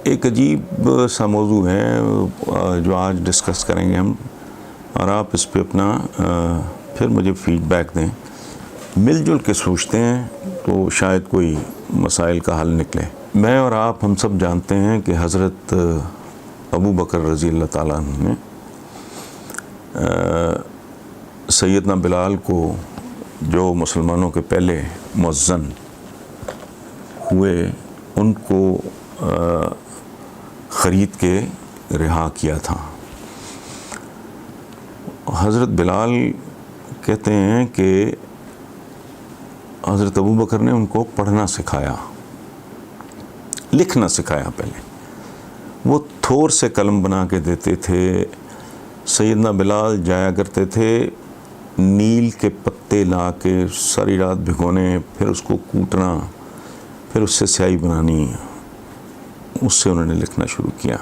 ایک عجیب سا موضوع ہے جو آج ڈسکس کریں گے ہم، اور آپ اس پہ اپنا پھر مجھے فیڈ بیک دیں. مل جل کے سوچتے ہیں تو شاید کوئی مسائل کا حل نکلے. میں اور آپ ہم سب جانتے ہیں کہ حضرت ابو بکر رضی اللہ تعالیٰ عنہ نے سیدنا بلال کو، جو مسلمانوں کے پہلے مؤذن ہوئے، ان کو خرید کے رہا کیا تھا. حضرت بلال کہتے ہیں کہ حضرت ابو بکر نے ان کو پڑھنا سکھایا، لکھنا سکھایا. پہلے وہ تھور سے قلم بنا کے دیتے تھے. سیدنا بلال جایا کرتے تھے نیل کے پتے لا کے ساری رات بھگونے، پھر اس کو کوٹنا، پھر اس سے سیاہی بنانی، اس سے انہوں نے لکھنا شروع کیا.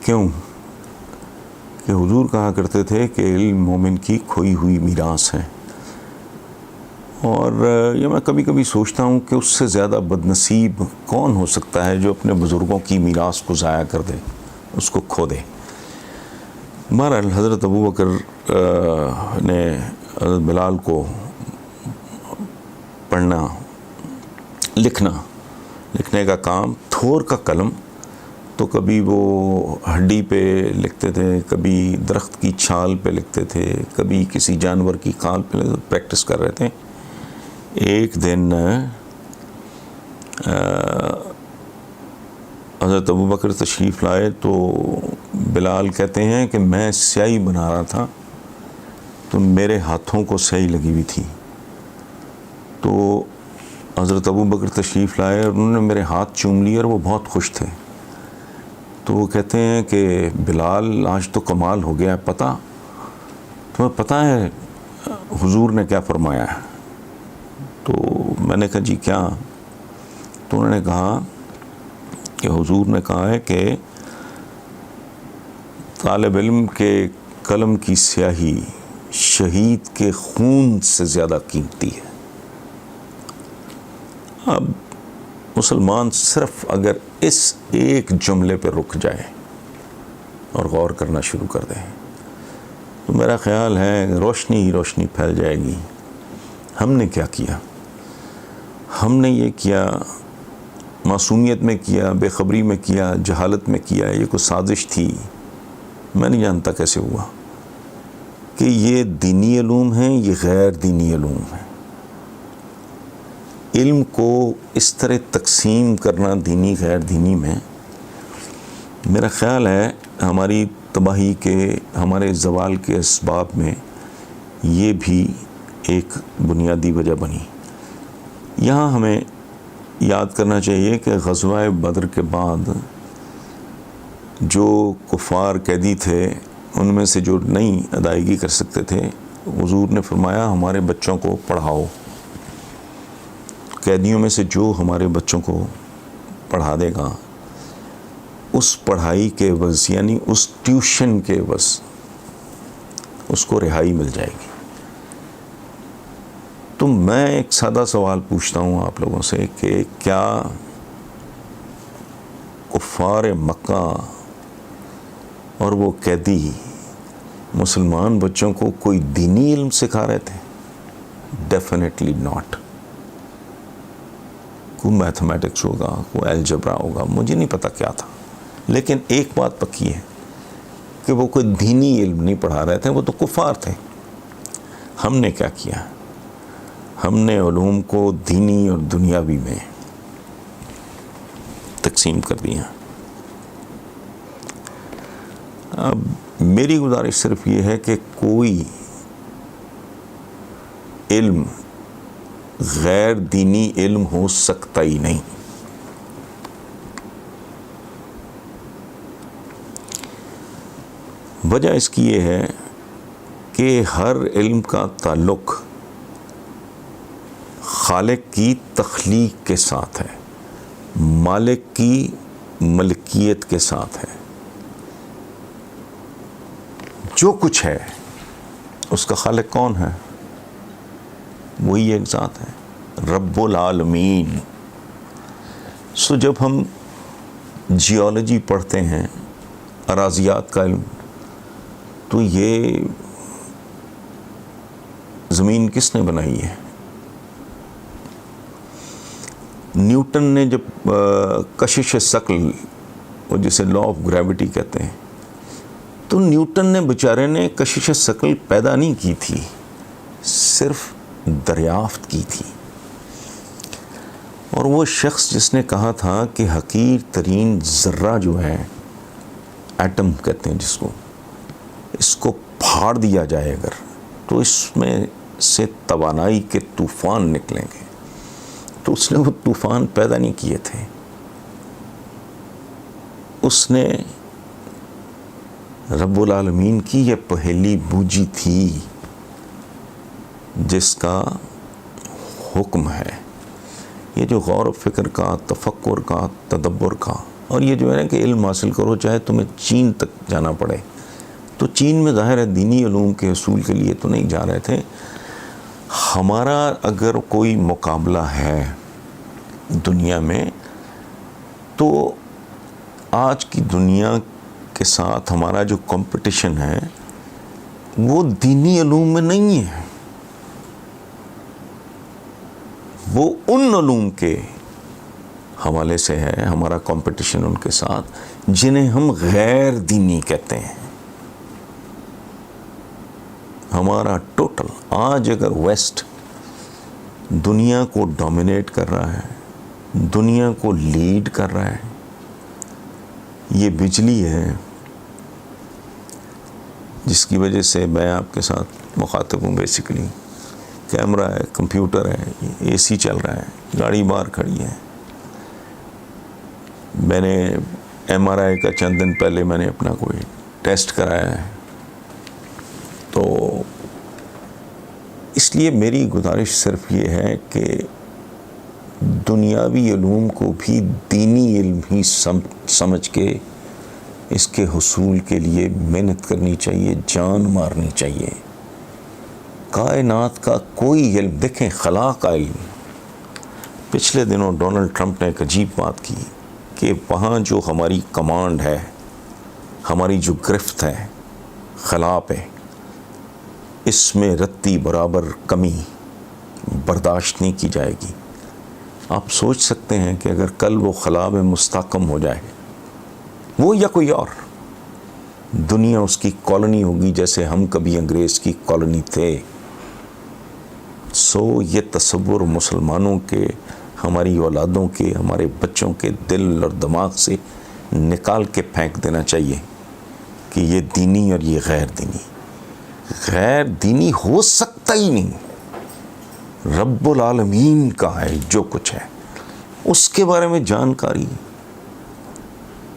کیوں؟ کہ حضور کہا کرتے تھے کہ علم مومن کی کھوئی ہوئی میراث ہے. اور یہ میں کبھی کبھی سوچتا ہوں کہ اس سے زیادہ بد نصیب کون ہو سکتا ہے جو اپنے بزرگوں کی میراث کو ضائع کر دے، اس کو کھو دے. بہرحال حضرت ابو بکر نے حضرت بلال کو پڑھنا لکھنے کا کام، تھور کا قلم تو کبھی وہ ہڈی پہ لکھتے تھے، کبھی درخت کی چھال پہ لکھتے تھے، کبھی کسی جانور کی کھال پہ پریکٹس کر رہے تھے. ایک دن حضرت ابو بکر تشریف لائے تو بلال کہتے ہیں کہ میں سیاہی بنا رہا تھا تو میرے ہاتھوں کو سیاہی لگی ہوئی تھی. تو حضرت ابو بکر تشریف لائے اور انہوں نے میرے ہاتھ چوم لیے اور وہ بہت خوش تھے. تو وہ کہتے ہیں کہ بلال آج تو کمال ہو گیا، تمہیں پتہ ہے حضور نے کیا فرمایا ہے؟ تو میں نے کہا جی کیا؟ تو انہوں نے کہا کہ حضور نے کہا ہے کہ طالب علم کے قلم کی سیاہی شہید کے خون سے زیادہ قیمتی ہے. اب مسلمان صرف اگر اس ایک جملے پہ رک جائے اور غور کرنا شروع کر دیں تو میرا خیال ہے روشنی ہی روشنی پھیل جائے گی. ہم نے کیا کیا؟ ہم نے یہ کیا، معصومیت میں کیا، بے خبری میں کیا، جہالت میں کیا، یہ کوئی سازش تھی؟ میں نہیں جانتا کیسے ہوا کہ یہ دینی علوم ہیں، یہ غیر دینی علوم ہیں. علم کو اس طرح تقسیم کرنا دینی غیر دینی میں، میرا خیال ہے ہماری تباہی کے، ہمارے زوال کے اسباب میں یہ بھی ایک بنیادی وجہ بنی. یہاں ہمیں یاد کرنا چاہیے کہ غزوہ بدر کے بعد جو کفار قیدی تھے، ان میں سے جو نہیں ادائیگی کر سکتے تھے، حضور نے فرمایا ہمارے بچوں کو پڑھاؤ. قیدیوں میں سے جو ہمارے بچوں کو پڑھا دے گا، اس پڑھائی کے عوض، یعنی اس ٹیوشن کے عوض اس کو رہائی مل جائے گی. تو میں ایک سادہ سوال پوچھتا ہوں آپ لوگوں سے کہ کیا کفار مکہ اور وہ قیدی مسلمان بچوں کو کوئی دینی علم سکھا رہے تھے؟ Definitely not. کوئی میتھمیٹکس ہوگا، کوئی الجبرا ہوگا، مجھے نہیں پتہ کیا تھا، لیکن ایک بات پکی ہے کہ وہ کوئی دینی علم نہیں پڑھا رہے تھے، وہ تو کفار تھے. ہم نے کیا کیا؟ ہم نے علوم کو دینی اور دنیاوی میں تقسیم کر دیا. اب میری گزارش صرف یہ ہے کہ کوئی علم غیر دینی علم ہو سکتا ہی نہیں. وجہ اس کی یہ ہے کہ ہر علم کا تعلق خالق کی تخلیق کے ساتھ ہے، مالک کی ملکیت کے ساتھ ہے. جو کچھ ہے اس کا خالق کون ہے؟ وہی ایک ذات ہے، رب العالمین. سو جب ہم جیولوجی پڑھتے ہیں، اراضیات کا علم، تو یہ زمین کس نے بنائی ہے؟ نیوٹن نے جب کشش ثقل، وہ جسے لا آف گریوٹی کہتے ہیں، تو نیوٹن نے بیچارے نے کشش ثقل پیدا نہیں کی تھی، صرف دریافت کی تھی. اور وہ شخص جس نے کہا تھا کہ حقیر ترین ذرہ جو ہے، ایٹم کہتے ہیں جس کو، اس کو پھاڑ دیا جائے اگر، تو اس میں سے توانائی کے طوفان نکلیں گے. تو اس نے وہ طوفان پیدا نہیں کیے تھے، اس نے رب العالمین کی یہ پہیلی بوجھی تھی جس کا حکم ہے. یہ جو غور و فکر کا، تفکر کا، تدبر کا، اور یہ جو ہے نا کہ علم حاصل کرو چاہے تمہیں چین تک جانا پڑے. تو چین میں ظاہر ہے دینی علوم کے حصول کے لیے تو نہیں جا رہے تھے. ہمارا اگر کوئی مقابلہ ہے دنیا میں، تو آج کی دنیا کے ساتھ ہمارا جو کمپٹیشن ہے وہ دینی علوم میں نہیں ہے، وہ ان علوم کے حوالے سے ہے ہمارا کمپٹیشن ان کے ساتھ جنہیں ہم غیر دینی کہتے ہیں. ہمارا ٹوٹل آج اگر ویسٹ دنیا کو ڈومینیٹ کر رہا ہے، دنیا کو لیڈ کر رہا ہے، یہ بجلی ہے جس کی وجہ سے میں آپ کے ساتھ مخاطب ہوں. بیسیکلی کیمرہ ہے، کمپیوٹر ہے، اے سی چل رہا ہے، گاڑی باہر کھڑی ہے. میں نے ایم آر آئی کا چند دن پہلے میں نے اپنا کوئی ٹیسٹ کرایا ہے. تو اس لیے میری گزارش صرف یہ ہے کہ دنیاوی علوم کو بھی دینی علم ہی سمجھ کے اس کے حصول کے لیے محنت کرنی چاہیے، جان مارنی چاہیے. کائنات کا کوئی علم، دیکھیں خلا کا علم، پچھلے دنوں ڈونلڈ ٹرمپ نے ایک عجیب بات کی کہ وہاں جو ہماری کمانڈ ہے، ہماری جو گرفت ہے خلا پہ، اس میں رتی برابر کمی برداشت نہیں کی جائے گی. آپ سوچ سکتے ہیں کہ اگر کل وہ خلا میں مستحکم ہو جائے، وہ یا کوئی اور، دنیا اس کی کالونی ہوگی جیسے ہم کبھی انگریز کی کالونی تھے. سو یہ تصور مسلمانوں کے، ہماری اولادوں کے، ہمارے بچوں کے دل اور دماغ سے نکال کے پھینک دینا چاہیے کہ یہ دینی اور یہ غیر دینی. غیر دینی ہو سکتا ہی نہیں. رب العالمین کا ہے جو کچھ ہے، اس کے بارے میں جانکاری.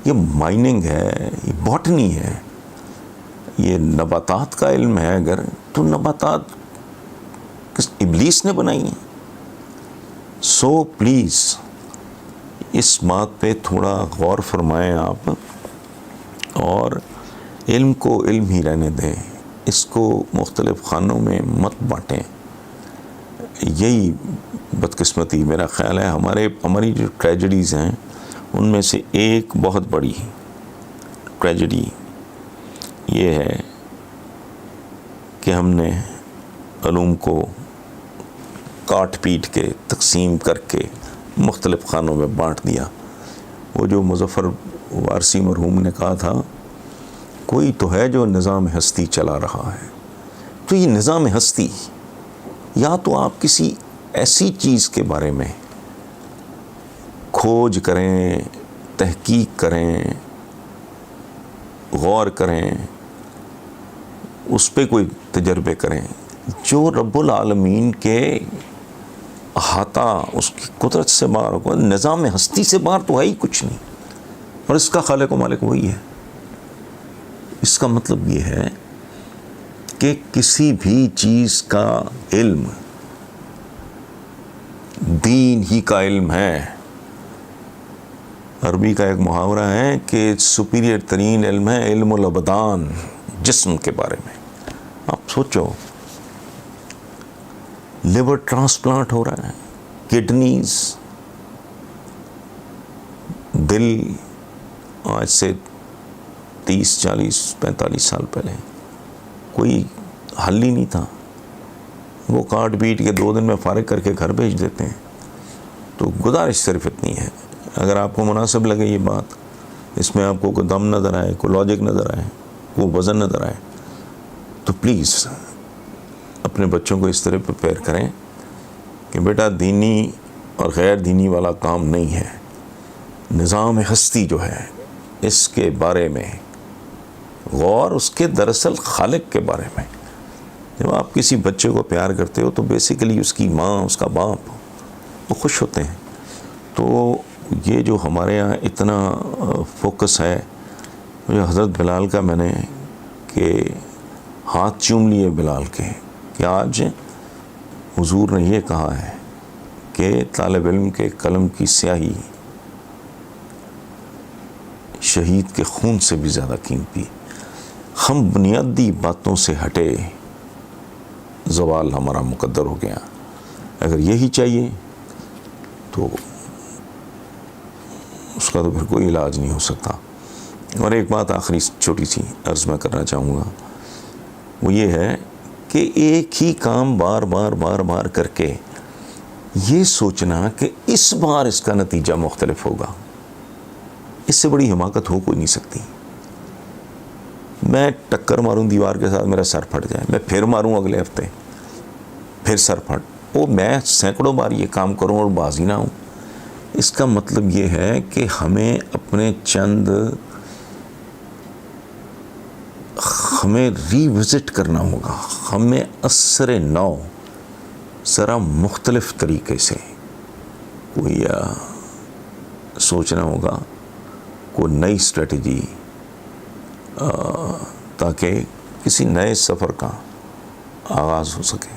یہ مائننگ ہے، یہ باٹنی ہے، یہ نباتات کا علم ہے. اگر تو نباتات کس ابلیس نے بنائی ہیں. سو پلیز اس بات پہ تھوڑا غور فرمائیں آپ، اور علم کو علم ہی رہنے دیں، اس کو مختلف خانوں میں مت بانٹیں. یہی بدقسمتی میرا خیال ہے. ہماری جو ٹریجڈیز ہیں ان میں سے ایک بہت بڑی ٹریجڈی یہ ہے کہ ہم نے علوم کو کاٹ پیٹ کے، تقسیم کر کے مختلف خانوں میں بانٹ دیا. وہ جو مظفر وارثی مرحوم نے کہا تھا، کوئی تو ہے جو نظام ہستی چلا رہا ہے. تو یہ نظام ہستی، یا تو آپ کسی ایسی چیز کے بارے میں کھوج کریں، تحقیق کریں، غور کریں، اس پہ کوئی تجربے کریں جو رب العالمین کے احاطہ، اس کی قدرت سے باہر ہو. نظام ہستی سے باہر تو ہے ہی کچھ نہیں، اور اس کا خالق و مالک وہی ہے. اس کا مطلب یہ ہے کہ کسی بھی چیز کا علم دین ہی کا علم ہے. عربی کا ایک محاورہ ہے کہ سپیریئر ترین علم ہے علم الابدان، جسم کے بارے میں. آپ سوچو، لیور ٹرانسپلانٹ ہو رہا ہے، کڈنیز، دل آج سے 30 40 45 سال پہلے کوئی حل ہی نہیں تھا. وہ کاٹ پیٹ کے 2 دن میں فارغ کر کے گھر بھیج دیتے ہیں. تو گزارش صرف اتنی ہے, اگر آپ کو مناسب لگے یہ بات, اس میں آپ کو کوئی دم نظر آئے, کوئی لاجک نظر آئے, کوئی وزن نظر آئے, تو پلیز اپنے بچوں کو اس طرح پریپیئر کریں کہ بیٹا دینی اور غیر دینی والا کام نہیں ہے. نظام ہستی جو ہے اس کے بارے میں غور, اس کے دراصل خالق کے بارے میں. جب آپ کسی بچے کو پیار کرتے ہو تو بیسیکلی اس کی ماں, اس کا باپ وہ خوش ہوتے ہیں. تو یہ جو ہمارے یہاں اتنا فوکس ہے, جو حضرت بلال کا میں نے کہ ہاتھ چوم لیے بلال کے, کہ آج حضور نے یہ کہا ہے کہ طالب علم کے قلم کی سیاہی شہید کے خون سے بھی زیادہ قیمتی. ہم بنیادی باتوں سے ہٹے, زوال ہمارا مقدر ہو گیا. اگر یہی چاہیے تو اس کا تو پھر کوئی علاج نہیں ہو سکتا. اور ایک بات آخری چھوٹی سی عرض میں کرنا چاہوں گا, وہ یہ ہے کہ ایک ہی کام بار بار بار بار کر کے یہ سوچنا کہ اس بار اس کا نتیجہ مختلف ہوگا, اس سے بڑی حماقت ہو کوئی نہیں سکتی. میں ٹکر ماروں دیوار کے ساتھ, میرا سر پھٹ جائے, میں پھر ماروں اگلے ہفتے, پھر سر پھٹ, وہ میں سینکڑوں بار یہ کام کروں اور بازی نہ ہوں. اس کا مطلب یہ ہے کہ ہمیں اپنے چند ہمیں ری وزٹ کرنا ہوگا, ہمیں اثر نو ذرا مختلف طریقے سے کوئی سوچنا ہوگا, کوئی نئی اسٹریٹجی, تاکہ کسی نئے سفر کا آغاز ہو سکے.